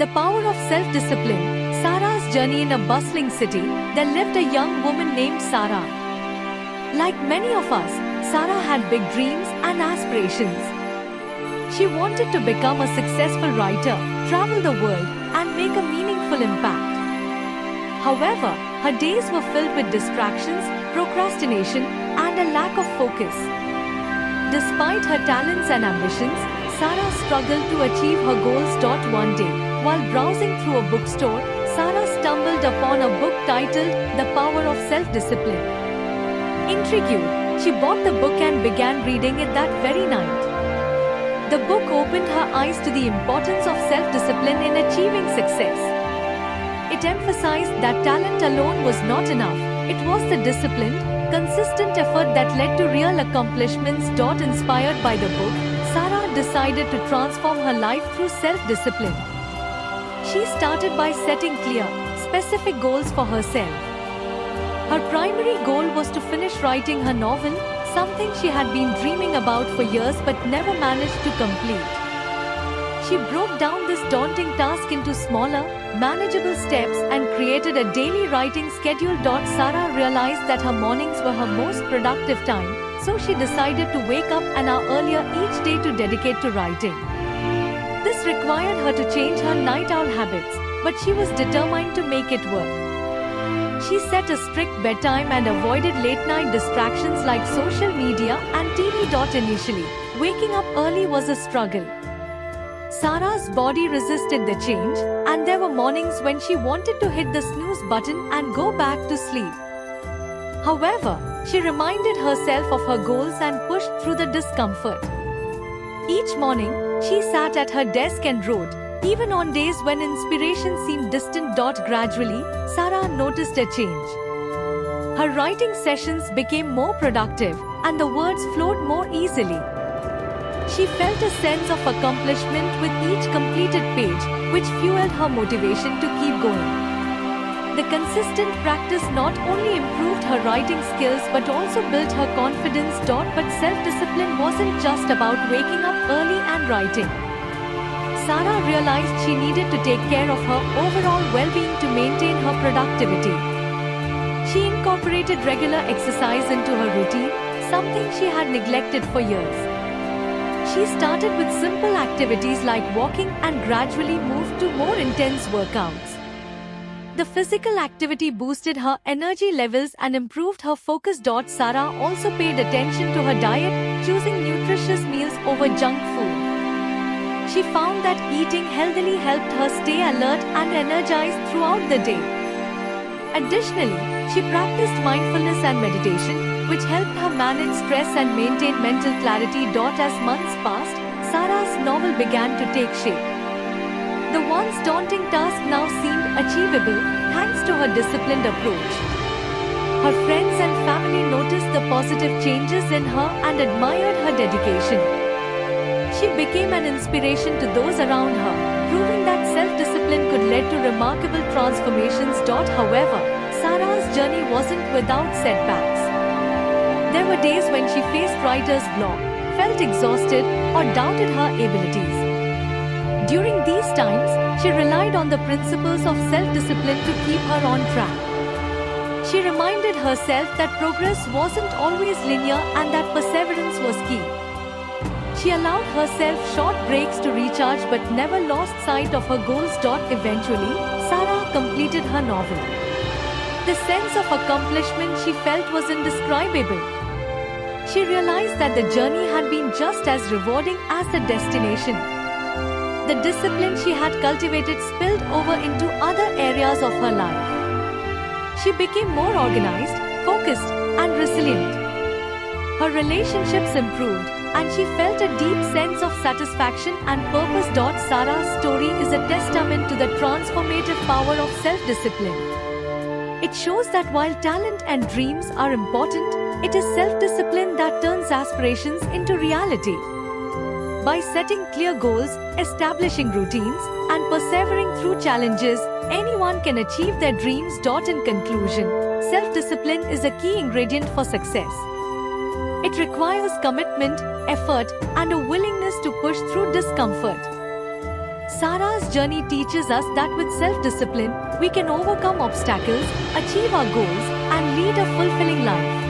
The power of self-discipline. Sarah's journey. In a bustling city, there lived a young woman named Sarah. Like many of us, Sarah had big dreams and aspirations. She wanted to become a successful writer, travel the world, and make a meaningful impact. However, her days were filled with distractions, procrastination, and a lack of focus. Despite her talents and ambitions, Sarah struggled to achieve her goals. One day, while browsing through a bookstore, Sarah stumbled upon a book titled The Power of Self-Discipline. Intrigued, she bought the book and began reading it that very night. The book opened her eyes to the importance of self-discipline in achieving success. It emphasized that talent alone was not enough. It was the disciplined, consistent effort that led to real accomplishments. Inspired by the book, Sarah decided to transform her life through self-discipline. She started by setting clear, specific goals for herself. Her primary goal was to finish writing her novel, something she had been dreaming about for years but never managed to complete. She broke down this daunting task into smaller, manageable steps and created a daily writing schedule. Sarah realized that her mornings were her most productive time, so she decided to wake up an hour earlier each day to dedicate to writing. This required her to change her night owl habits, but she was determined to make it work. She set a strict bedtime and avoided late-night distractions like social media and TV. Initially, waking up early was a struggle. Sarah's body resisted the change, and there were mornings when she wanted to hit the snooze button and go back to sleep. However, she reminded herself of her goals and pushed through the discomfort. Each morning, she sat at her desk and wrote, even on days when inspiration seemed distant. Gradually, Sarah noticed a change. Her writing sessions became more productive, and the words flowed more easily. She felt a sense of accomplishment with each completed page, which fueled her motivation to keep going. The consistent practice not only improved her writing skills but also built her confidence. But self-discipline wasn't just about waking up early and writing. Sarah realized she needed to take care of her overall well-being to maintain her productivity. She incorporated regular exercise into her routine, something she had neglected for years. She started with simple activities like walking and gradually moved to more intense workouts. The physical activity boosted her energy levels and improved her focus. Sarah also paid attention to her diet, choosing nutritious meals over junk food. She found that eating healthily helped her stay alert and energized throughout the day. Additionally, she practiced mindfulness and meditation, which helped her manage stress and maintain mental clarity. As months passed, Sarah's novel began to take shape. The once daunting task now seemed achievable thanks to her disciplined approach. Her friends and family noticed the positive changes in her and admired her dedication. She became an inspiration to those around her, proving that self-discipline could lead to remarkable transformations. However, Sarah's journey wasn't without setbacks. There were days when she faced writer's block, felt exhausted, or doubted her abilities. During these times, she relied on the principles of self-discipline to keep her on track. She reminded herself that progress wasn't always linear and that perseverance was key. She allowed herself short breaks to recharge but never lost sight of her goals. Eventually, Sarah completed her novel. The sense of accomplishment she felt was indescribable. She realized that the journey had been just as rewarding as the destination. The discipline she had cultivated spilled over into other areas of her life. She became more organized, focused, and resilient. Her relationships improved, and she felt a deep sense of satisfaction and purpose. Sarah's story is a testament to the transformative power of self-discipline. It shows that while talent and dreams are important, it is self-discipline that turns aspirations into reality. By setting clear goals, establishing routines, and persevering through challenges, anyone can achieve their dreams. In conclusion, self-discipline is a key ingredient for success. It requires commitment, effort, and a willingness to push through discomfort. Sarah's journey teaches us that with self-discipline, we can overcome obstacles, achieve our goals, and lead a fulfilling life.